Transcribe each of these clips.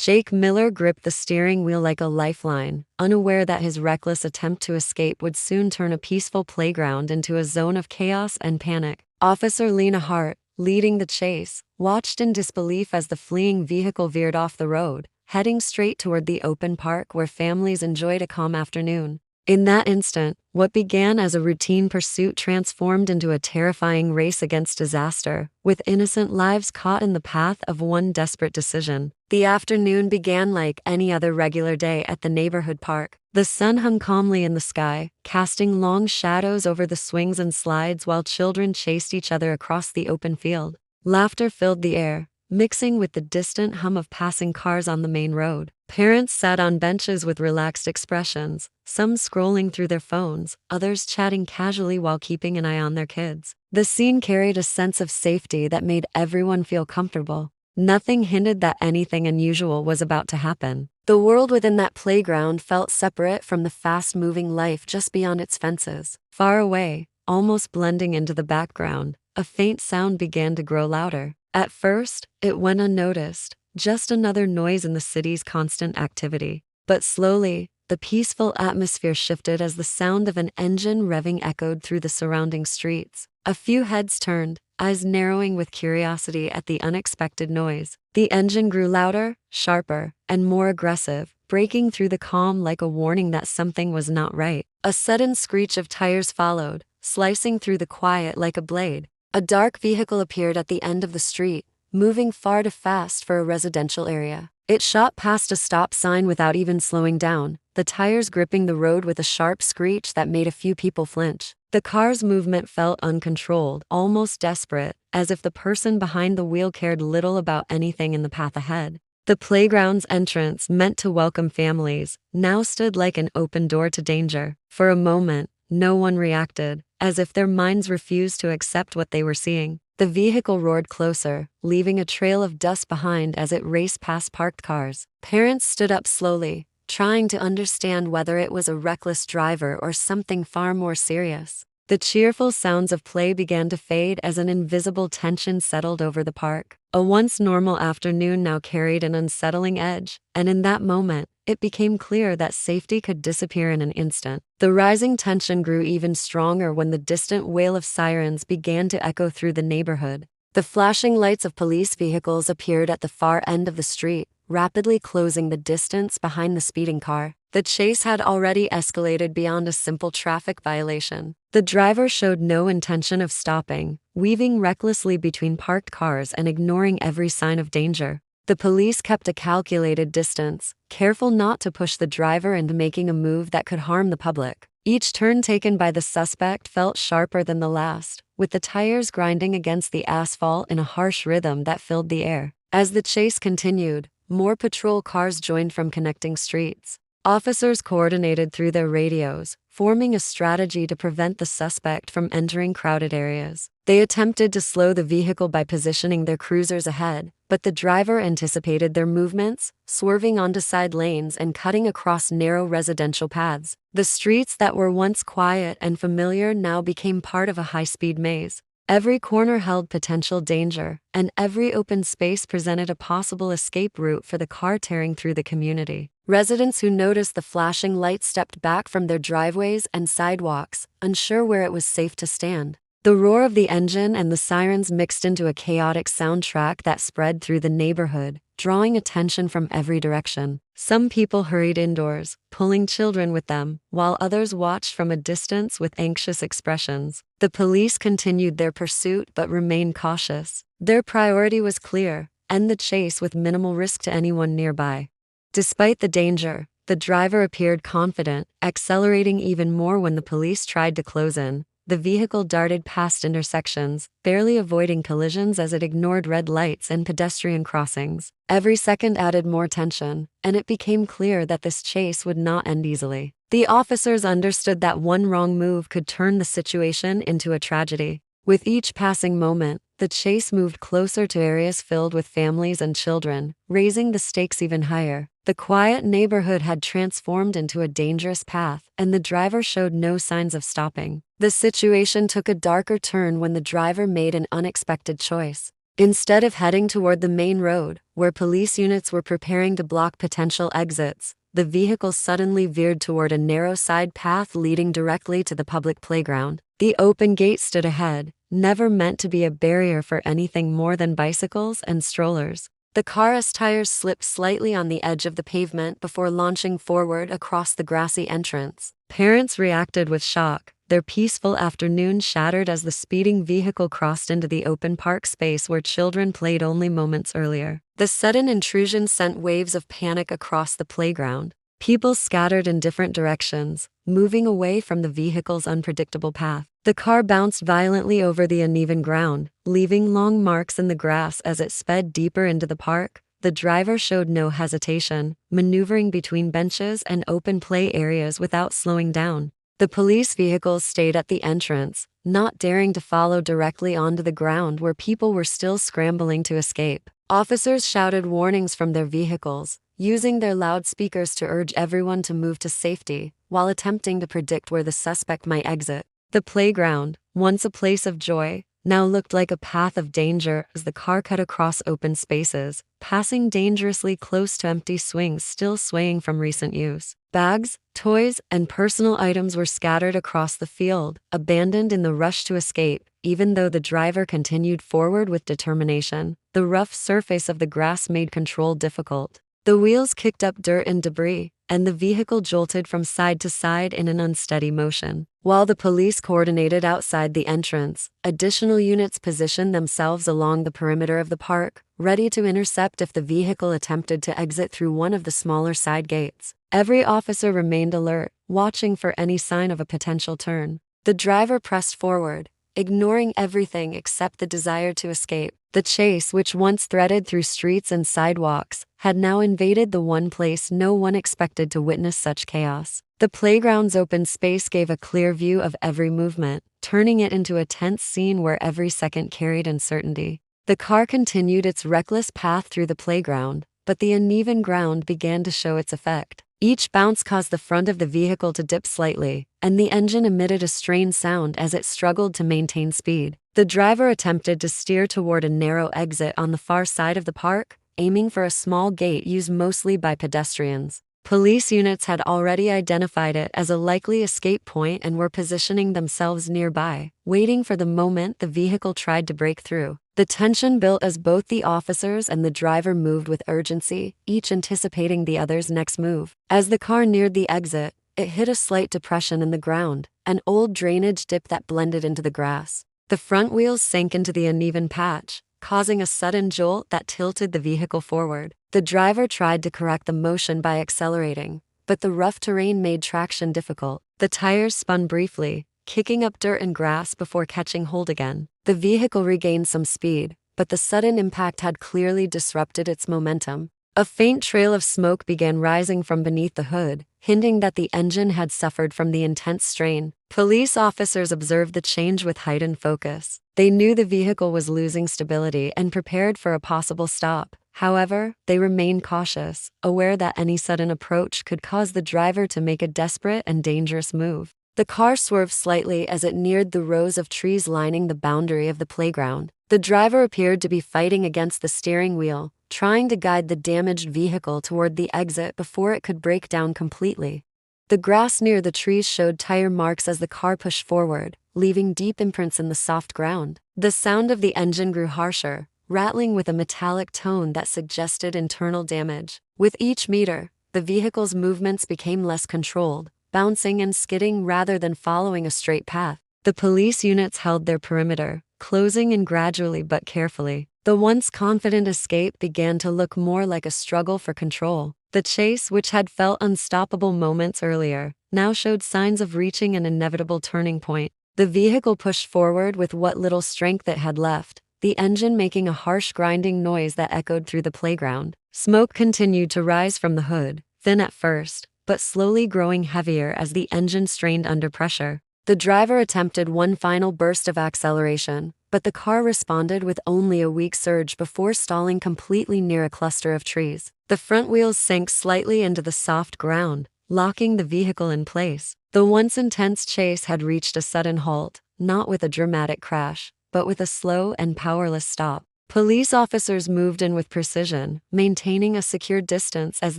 Jake Miller gripped the steering wheel like a lifeline, unaware that his reckless attempt to escape would soon turn a peaceful playground into a zone of chaos and panic. Officer Lena Hart, leading the chase, watched in disbelief as the fleeing vehicle veered off the road, heading straight toward the open park where families enjoyed a calm afternoon. In that instant, what began as a routine pursuit transformed into a terrifying race against disaster, with innocent lives caught in the path of one desperate decision. The afternoon began like any other regular day at the neighborhood park. The sun hung calmly in the sky, casting long shadows over the swings and slides while children chased each other across the open field. Laughter filled the air, mixing with the distant hum of passing cars on the main road. Parents sat on benches with relaxed expressions, some scrolling through their phones, others chatting casually while keeping an eye on their kids. The scene carried a sense of safety that made everyone feel comfortable. Nothing hinted that anything unusual was about to happen. The world within that playground felt separate from the fast-moving life just beyond its fences. Far away, almost blending into the background, a faint sound began to grow louder. At first, it went unnoticed, just another noise in the city's constant activity. But slowly, the peaceful atmosphere shifted as the sound of an engine revving echoed through the surrounding streets. A few heads turned, eyes narrowing with curiosity at the unexpected noise. The engine grew louder, sharper, and more aggressive, breaking through the calm like a warning that something was not right. A sudden screech of tires followed, slicing through the quiet like a blade. A dark vehicle appeared at the end of the street, moving far too fast for a residential area. It shot past a stop sign without even slowing down, the tires gripping the road with a sharp screech that made a few people flinch. The car's movement felt uncontrolled, almost desperate, as if the person behind the wheel cared little about anything in the path ahead. The playground's entrance, meant to welcome families, now stood like an open door to danger. For a moment, no one reacted, as if their minds refused to accept what they were seeing. The vehicle roared closer, leaving a trail of dust behind as it raced past parked cars. Parents stood up slowly, trying to understand whether it was a reckless driver or something far more serious. The cheerful sounds of play began to fade as an invisible tension settled over the park. A once normal afternoon now carried an unsettling edge, and in that moment, it became clear that safety could disappear in an instant. The rising tension grew even stronger when the distant wail of sirens began to echo through the neighborhood. The flashing lights of police vehicles appeared at the far end of the street, rapidly closing the distance behind the speeding car. The chase had already escalated beyond a simple traffic violation. The driver showed no intention of stopping, weaving recklessly between parked cars and ignoring every sign of danger. The police kept a calculated distance, careful not to push the driver into making a move that could harm the public. Each turn taken by the suspect felt sharper than the last, with the tires grinding against the asphalt in a harsh rhythm that filled the air. As the chase continued, more patrol cars joined from connecting streets. Officers coordinated through their radios, forming a strategy to prevent the suspect from entering crowded areas. They attempted to slow the vehicle by positioning their cruisers ahead, but the driver anticipated their movements, swerving onto side lanes and cutting across narrow residential paths. The streets that were once quiet and familiar now became part of a high-speed maze. Every corner held potential danger, and every open space presented a possible escape route for the car tearing through the community. Residents who noticed the flashing lights stepped back from their driveways and sidewalks, unsure where it was safe to stand. The roar of the engine and the sirens mixed into a chaotic soundtrack that spread through the neighborhood, drawing attention from every direction. Some people hurried indoors, pulling children with them, while others watched from a distance with anxious expressions. The police continued their pursuit but remained cautious. Their priority was clear: end the chase with minimal risk to anyone nearby. Despite the danger, the driver appeared confident, accelerating even more when the police tried to close in. The vehicle darted past intersections, barely avoiding collisions as it ignored red lights and pedestrian crossings. Every second added more tension, and it became clear that this chase would not end easily. The officers understood that one wrong move could turn the situation into a tragedy. With each passing moment, the chase moved closer to areas filled with families and children, raising the stakes even higher. The quiet neighborhood had transformed into a dangerous path, and the driver showed no signs of stopping. The situation took a darker turn when the driver made an unexpected choice. Instead of heading toward the main road, where police units were preparing to block potential exits, the vehicle suddenly veered toward a narrow side path leading directly to the public playground. The open gate stood ahead, never meant to be a barrier for anything more than bicycles and strollers. The car's tires slipped slightly on the edge of the pavement before launching forward across the grassy entrance. Parents reacted with shock, their peaceful afternoon shattered as the speeding vehicle crossed into the open park space where children played only moments earlier. The sudden intrusion sent waves of panic across the playground. People scattered in different directions, moving away from the vehicle's unpredictable path. The car bounced violently over the uneven ground, leaving long marks in the grass as it sped deeper into the park. The driver showed no hesitation, maneuvering between benches and open play areas without slowing down. The police vehicles stayed at the entrance, not daring to follow directly onto the ground where people were still scrambling to escape. Officers shouted warnings from their vehicles, using their loudspeakers to urge everyone to move to safety, while attempting to predict where the suspect might exit. The playground, once a place of joy, now looked like a path of danger as the car cut across open spaces, passing dangerously close to empty swings still swaying from recent use. Bags, toys, and personal items were scattered across the field, abandoned in the rush to escape, even though the driver continued forward with determination. The rough surface of the grass made control difficult. The wheels kicked up dirt and debris, and the vehicle jolted from side to side in an unsteady motion. While the police coordinated outside the entrance, additional units positioned themselves along the perimeter of the park, ready to intercept if the vehicle attempted to exit through one of the smaller side gates. Every officer remained alert, watching for any sign of a potential turn. The driver pressed forward, ignoring everything except the desire to escape. The chase, which once threaded through streets and sidewalks, had now invaded the one place no one expected to witness such chaos. The playground's open space gave a clear view of every movement, turning it into a tense scene where every second carried uncertainty. The car continued its reckless path through the playground, but the uneven ground began to show its effect. Each bounce caused the front of the vehicle to dip slightly, and the engine emitted a strained sound as it struggled to maintain speed. The driver attempted to steer toward a narrow exit on the far side of the park, aiming for a small gate used mostly by pedestrians. Police units had already identified it as a likely escape point and were positioning themselves nearby, waiting for the moment the vehicle tried to break through. The tension built as both the officers and the driver moved with urgency, each anticipating the other's next move. As the car neared the exit, it hit a slight depression in the ground, an old drainage dip that blended into the grass. The front wheels sank into the uneven patch, causing a sudden jolt that tilted the vehicle forward. The driver tried to correct the motion by accelerating, but the rough terrain made traction difficult. The tires spun briefly, kicking up dirt and grass before catching hold again. The vehicle regained some speed, but the sudden impact had clearly disrupted its momentum. A faint trail of smoke began rising from beneath the hood, hinting that the engine had suffered from the intense strain. Police officers observed the change with heightened focus. They knew the vehicle was losing stability and prepared for a possible stop. However, they remained cautious, aware that any sudden approach could cause the driver to make a desperate and dangerous move. The car swerved slightly as it neared the rows of trees lining the boundary of the playground. The driver appeared to be fighting against the steering wheel, trying to guide the damaged vehicle toward the exit before it could break down completely. The grass near the trees showed tire marks as the car pushed forward, leaving deep imprints in the soft ground. The sound of the engine grew harsher, rattling with a metallic tone that suggested internal damage. With each meter, the vehicle's movements became less controlled, bouncing and skidding rather than following a straight path. The police units held their perimeter, closing in gradually but carefully. The once confident escape began to look more like a struggle for control. The chase, which had felt unstoppable moments earlier, now showed signs of reaching an inevitable turning point. The vehicle pushed forward with what little strength it had left, the engine making a harsh grinding noise that echoed through the playground. Smoke continued to rise from the hood, thin at first, but slowly growing heavier as the engine strained under pressure. The driver attempted one final burst of acceleration, but the car responded with only a weak surge before stalling completely near a cluster of trees. The front wheels sank slightly into the soft ground, locking the vehicle in place. The once intense chase had reached a sudden halt, not with a dramatic crash, but with a slow and powerless stop. Police officers moved in with precision, maintaining a secure distance as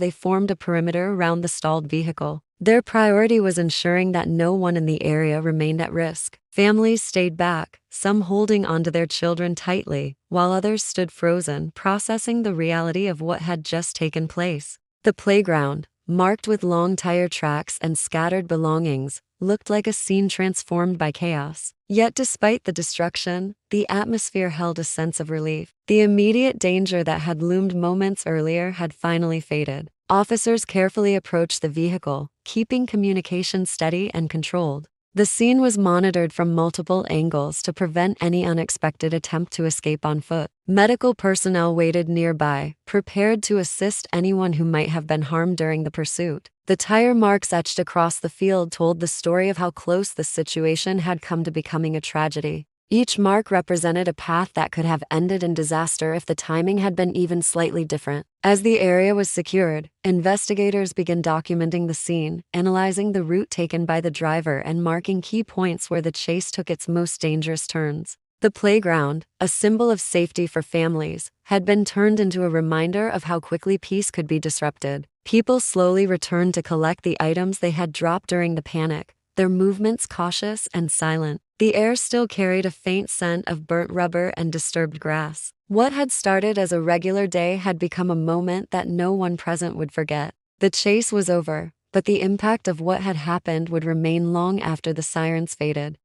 they formed a perimeter around the stalled vehicle. Their priority was ensuring that no one in the area remained at risk. Families stayed back, some holding onto their children tightly, while others stood frozen, processing the reality of what had just taken place. The playground, marked with long tire tracks and scattered belongings, looked like a scene transformed by chaos. Yet despite the destruction, the atmosphere held a sense of relief. The immediate danger that had loomed moments earlier had finally faded. Officers carefully approached the vehicle, keeping communication steady and controlled. The scene was monitored from multiple angles to prevent any unexpected attempt to escape on foot. Medical personnel waited nearby, prepared to assist anyone who might have been harmed during the pursuit. The tire marks etched across the field told the story of how close the situation had come to becoming a tragedy. Each mark represented a path that could have ended in disaster if the timing had been even slightly different. As the area was secured, investigators began documenting the scene, analyzing the route taken by the driver and marking key points where the chase took its most dangerous turns. The playground, a symbol of safety for families, had been turned into a reminder of how quickly peace could be disrupted. People slowly returned to collect the items they had dropped during the panic, their movements cautious and silent. The air still carried a faint scent of burnt rubber and disturbed grass. What had started as a regular day had become a moment that no one present would forget. The chase was over, but the impact of what had happened would remain long after the sirens faded.